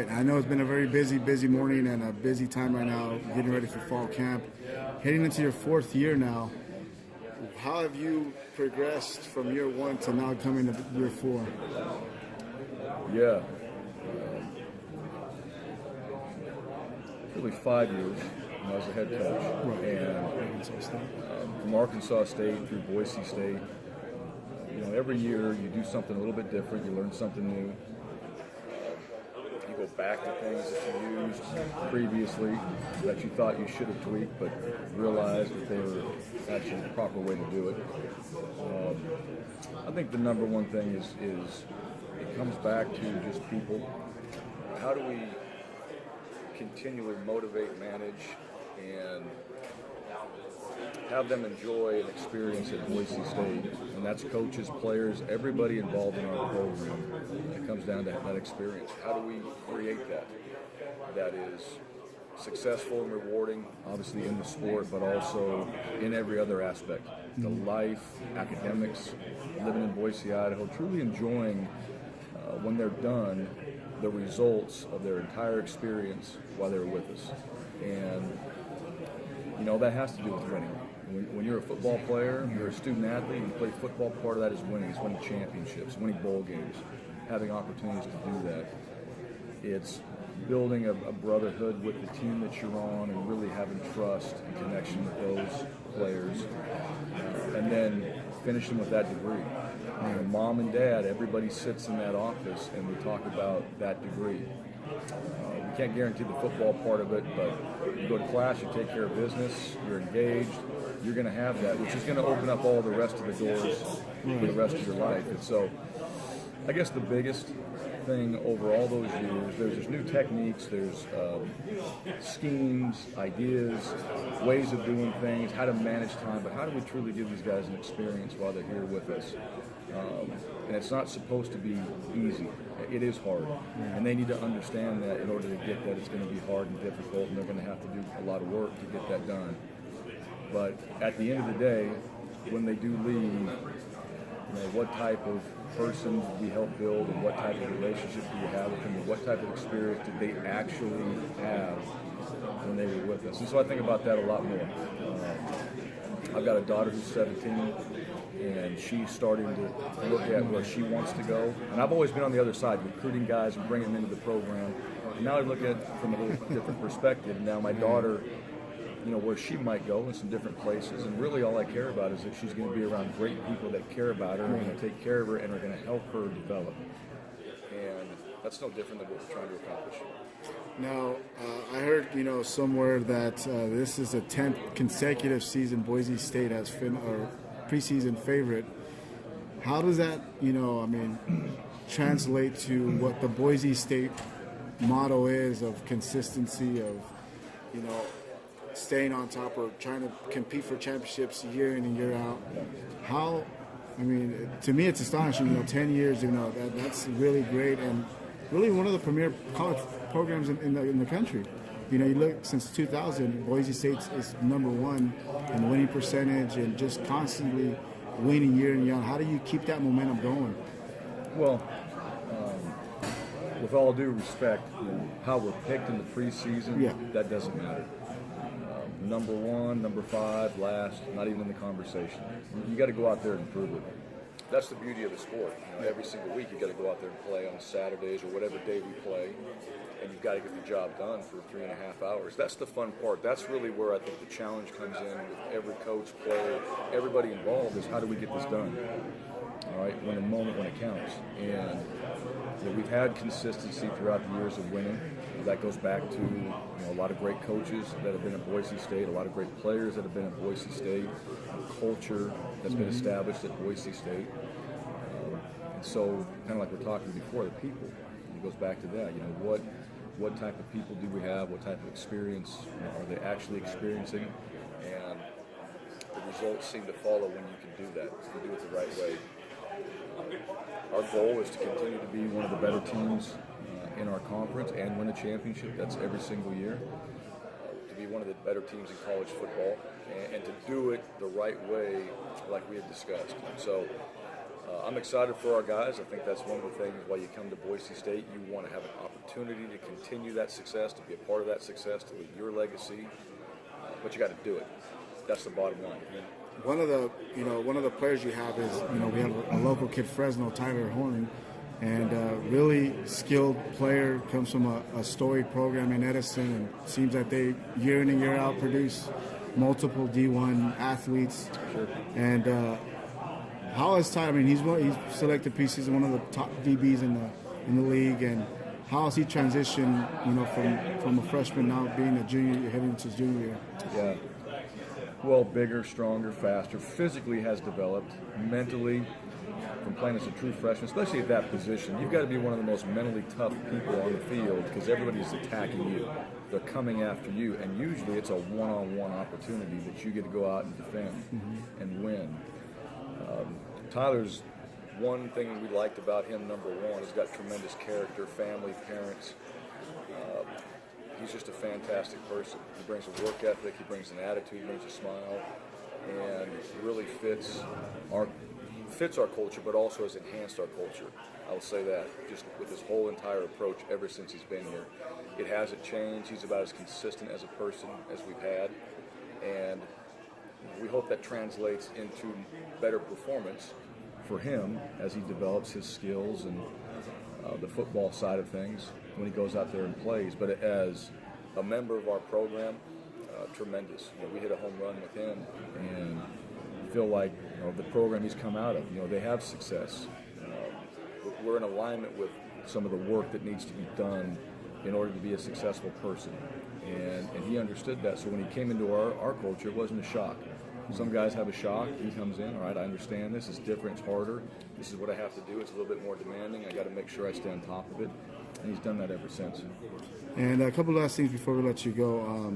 right. I know it's been a very busy morning and a busy time right now, getting ready for fall camp. Heading into your fourth year now, how have you progressed from year one to now coming to year four? Yeah. Really 5 years when I was a head coach. Right. And from Arkansas State through Boise State, every year you do something a little bit different, you learn something new. You go back to things that you used previously that you thought you should have tweaked, but realized that they were actually the proper way to do it. I think the number one thing is it comes back to just people. How do we continually motivate, manage, and have them enjoy an experience at Boise State? And that's coaches, players, everybody involved in our program. It comes down to that experience. How do we create that is successful and rewarding, obviously in the sport, but also in every other aspect? The life, academics, living in Boise, Idaho, truly enjoying when they're done the results of their entire experience while they were with us. And that has to do with winning. When you're a football player, you're a student athlete, you play football, part of that is winning. It's winning championships, winning bowl games, having opportunities to do that. It's building a brotherhood with the team that you're on and really having trust and connection with those players. And then finishing with that degree. Mom and dad, everybody sits in that office and we talk about that degree. We can't guarantee the football part of it, but you go to class, you take care of business, you're engaged, you're going to have that, which is going to open up all the rest of the doors for the rest of your life. And so I guess the biggest thing over all those years, there's new techniques, there's schemes, ideas, ways of doing things, how to manage time, but how do we truly give these guys an experience while they're here with us? And it's not supposed to be easy. It is hard. And they need to understand that in order to get that, it's going to be hard and difficult, and they're going to have to do a lot of work to get that done. But at the end of the day, when they do leave, what type of person did we help build, and what type of relationship do you have with them, and what type of experience did they actually have when they were with us? And so I think about that a lot more. I've got a daughter who's 17, and she's starting to look at where she wants to go. And I've always been on the other side, recruiting guys and bringing them into the program. And now I look at it from a little different perspective. Now my daughter, where she might go in some different places, and really all I care about is that she's going to be around great people that care about her and are going to take care of her and are going to help her develop. And that's no different than what we're trying to accomplish. Now, I heard, somewhere that this is the 10th consecutive season Boise State has been our preseason favorite. How does that, translate to what the Boise State motto is of consistency, of, staying on top or trying to compete for championships year in and year out? How, to me it's astonishing, 10 years, that's really great, and really one of the premier college programs in the country. You look, since 2000, Boise State is number one in winning percentage and just constantly winning year in year out. How do you keep that momentum going? Well, with all due respect, how we're picked in the preseason, that doesn't matter. Number one, number five, last, not even in the conversation. You got to go out there and prove it. That's the beauty of the sport. Every single week you got to go out there and play on Saturdays or whatever day we play, and you've got to get the job done for 3.5 hours. That's the fun part. That's really where I think the challenge comes in with every coach, player, everybody involved, is how do we get this done? All right, when it counts. And we've had consistency throughout the years of winning. That goes back to a lot of great coaches that have been at Boise State, a lot of great players that have been at Boise State, a culture that's been established at Boise State. And so, kind of like we're talking before, the people, it goes back to that. What type of people do we have? What type of experience are they actually experiencing? And the results seem to follow when you can do that, if you do it the right way. Our goal is to continue to be one of the better teams in our conference and win a championship. That's every single year. To be one of the better teams in college football and to do it the right way, like we had discussed. So I'm excited for our guys. I think that's one of the things why you come to Boise State. You want to have an opportunity to continue that success, to be a part of that success, to leave your legacy. But you got to do it. That's the bottom line. One of the players you have is, we have a local kid, Fresno, Tyler Horn, and really skilled player, comes from a storied program in Edison, and seems that they year in and year out produce multiple D1 athletes. Sure. And how is Tyler? I mean, he's selected preseason, one of the top DBs in the league, and how has he transitioned, from a freshman now being a junior, heading into his junior year? Yeah. Well, bigger, stronger, faster, physically has developed, mentally, from playing as a true freshman, especially at that position. You've got to be one of the most mentally tough people on the field because everybody's attacking you. They're coming after you, and usually it's a one-on-one opportunity that you get to go out and defend and win. Tyler's one thing we liked about him, number one, he's got tremendous character, family, parents. He's just a fantastic person. He brings a work ethic, he brings an attitude, he brings a smile, and really fits our culture, but also has enhanced our culture. I'll say that, just with his whole entire approach ever since he's been here. It hasn't changed. He's about as consistent as a person as we've had, and we hope that translates into better performance for him as he develops his skills and the football side of things when he goes out there and plays. But as a member of our program, tremendous. We hit a home run with him and feel like the program he's come out of, they have success. We're in alignment with some of the work that needs to be done in order to be a successful person. And he understood that. So when he came into our culture, it wasn't a shock. Some guys have a shock. He comes in, all right, I understand this. It's different. It's harder. This is what I have to do. It's a little bit more demanding. I got to make sure I stay on top of it. And he's done that ever since. And a couple last things before we let you go.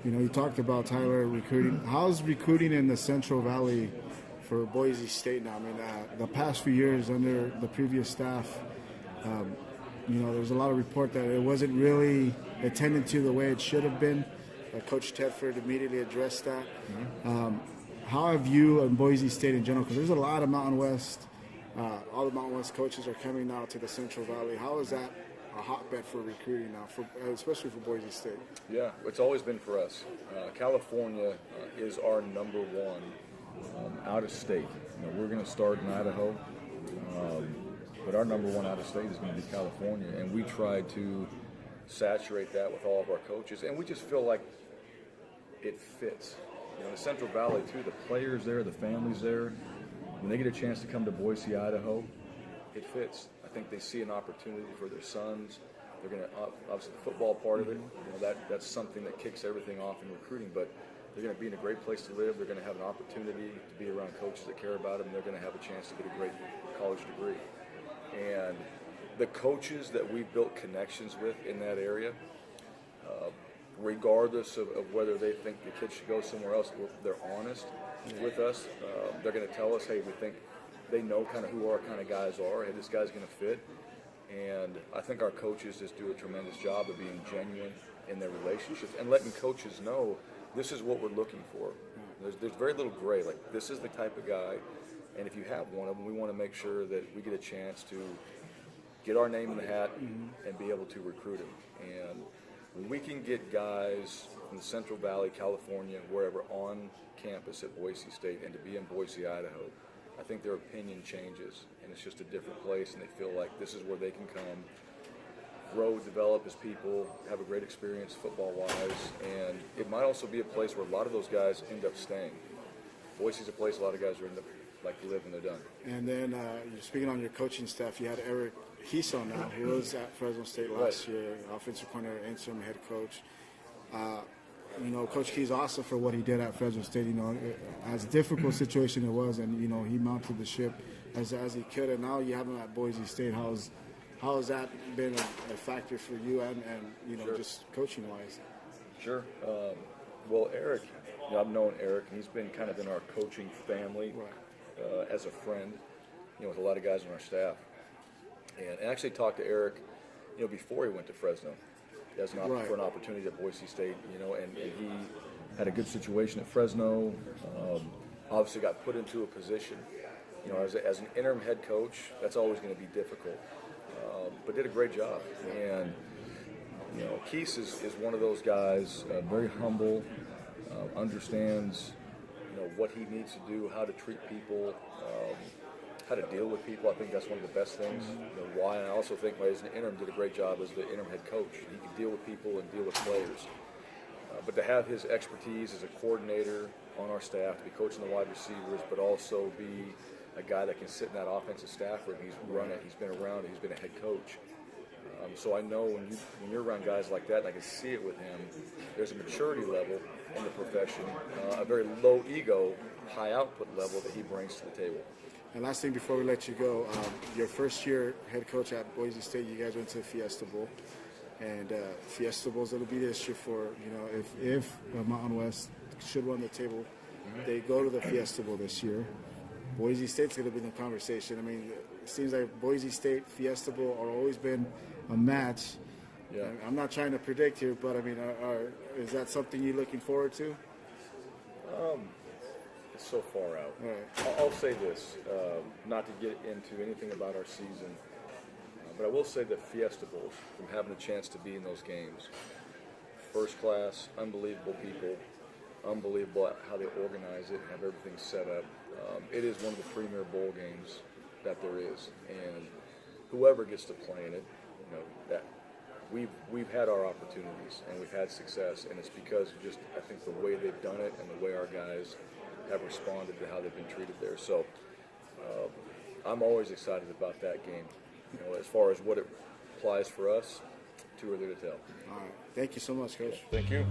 You talked about Tyler recruiting. How's recruiting in the Central Valley for Boise State now? I mean, the past few years under the previous staff, there's a lot of report that it wasn't really attended to the way it should have been. Coach Tedford immediately addressed that. How have you and Boise State in general, because there's a lot of Mountain West, all the Mountain West coaches are coming now to the Central Valley. How is that a hotbed for recruiting now, especially for Boise State? Yeah, it's always been for us. California is our number one out of state. We're going to start in Idaho, but our number one out of state is going to be California, and we try to saturate that with all of our coaches, and we just feel like it fits. The Central Valley too, the players there, the families there, when they get a chance to come to Boise, Idaho, it fits. I think they see an opportunity for their sons. They're going to, obviously the football part of it, that's something that kicks everything off in recruiting, but they're going to be in a great place to live. They're going to have an opportunity to be around coaches that care about them. They're going to have a chance to get a great college degree. And the coaches that we've built connections with in that area, regardless of whether they think the kids should go somewhere else, they're honest with us. They're going to tell us, hey, we think they know kind of who our kind of guys are. Hey, this guy's going to fit. And I think our coaches just do a tremendous job of being genuine in their relationships and letting coaches know this is what we're looking for. There's very little gray. Like, this is the type of guy, and if you have one of them, we want to make sure that we get a chance to get our name in the hat and be able to recruit him. And when we can get guys from the Central Valley, California, wherever, on campus at Boise State and to be in Boise, Idaho, I think their opinion changes, and it's just a different place, and they feel like this is where they can come, grow, develop as people, have a great experience football-wise, and it might also be a place where a lot of those guys end up staying. Boise's a place a lot of guys are end up like to live when they're done. And then you're speaking on your coaching staff, you had Eric Hiso now, who was at Fresno State last year, offensive coordinator, interim head coach. Coach Key's awesome for what he did at Fresno State. As difficult a situation it was, and he mounted the ship as he could. And now you have him at Boise State. How has that been a factor for you and Sure. just coaching wise? Sure. Well, Eric, I've known Eric, and he's been kind of in our coaching family as a friend. With a lot of guys on our staff. And I actually talked to Eric, before he went to Fresno, as for an opportunity at Boise State, and he had a good situation at Fresno. Obviously got put into a position You know, as an interim head coach, that's always going to be difficult, but did a great job. And you know, Keese is one of those guys, very humble, understands, you know, what he needs to do, how to treat people, how to deal with people. I think that's one of the best things. You know, why? And I also think as an interim did a great job as the interim head coach. He could deal with people and deal with players. But to have his expertise as a coordinator on our staff, to be coaching the wide receivers, but also be a guy that can sit in that offensive staff room. He's run it. He's been around it. He's been a head coach. So I know when you're around guys like that, and I can see it with him, there's a maturity level in the profession, a very low ego, high output level that he brings to the table. And last thing before we let you go, your first year head coach at Boise State, you guys went to the Fiesta Bowl. And Fiesta Bowl's going to be this year for, you know, if Mountain West should run the table, they go to the Fiesta Bowl this year. Boise State's going to be in the conversation. I mean, it seems like Boise State, Fiesta Bowl are always been a match. Yeah. I'm not trying to predict here, but I mean, is that something you're looking forward to? It's so far out. Right. I'll say this, not to get into anything about our season, but I will say that Fiesta Bowls, from having a chance to be in those games, first class, unbelievable people, unbelievable how they organize it and have everything set up. It is one of the premier bowl games that there is, and whoever gets to play in it, you know, that we've had our opportunities and we've had success, and it's because of just, I think, the way they've done it and the way our guys have responded to how they've been treated there. So I'm always excited about that game. You know, as far as what it applies for us, too early to tell. All right. Thank you so much, Coach. Thank you.